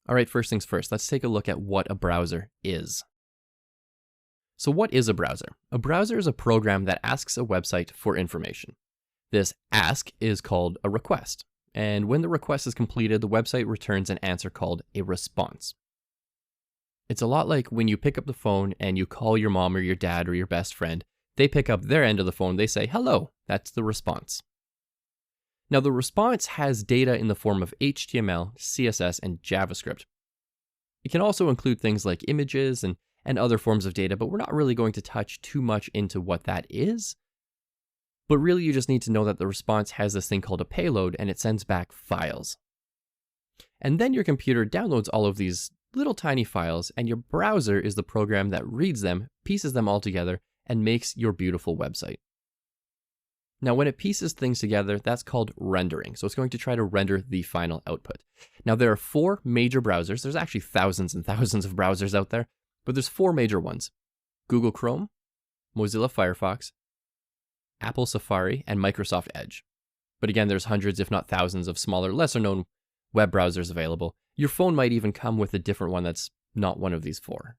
All right, first things first, let's take a look at what a browser is. So what is a browser? A browser is a program that asks a website for information. This ask is called a request. And when the request is completed, the website returns an answer called a response. It's a lot like when you pick up the phone and you call your mom or your dad or your best friend. They pick up their end of the phone, they say, hello, that's the response. Now the response has data in the form of HTML, CSS, and JavaScript. It can also include things like images and other forms of data, but we're not really going to touch too much into what that is. But really you just need to know that the response has this thing called a payload and it sends back files. And then your computer downloads all of these little tiny files and your browser is the program that reads them, pieces them all together, and makes your beautiful website. Now when it pieces things together, that's called rendering. So it's going to try to render the final output. Now there are 4 major browsers. There's actually thousands and thousands of browsers out there, but there's 4 major ones: Google Chrome, Mozilla Firefox, Apple Safari, and Microsoft Edge. But again, there's hundreds, if not thousands, of smaller, lesser known web browsers available. Your phone might even come with a different one that's not one of these 4.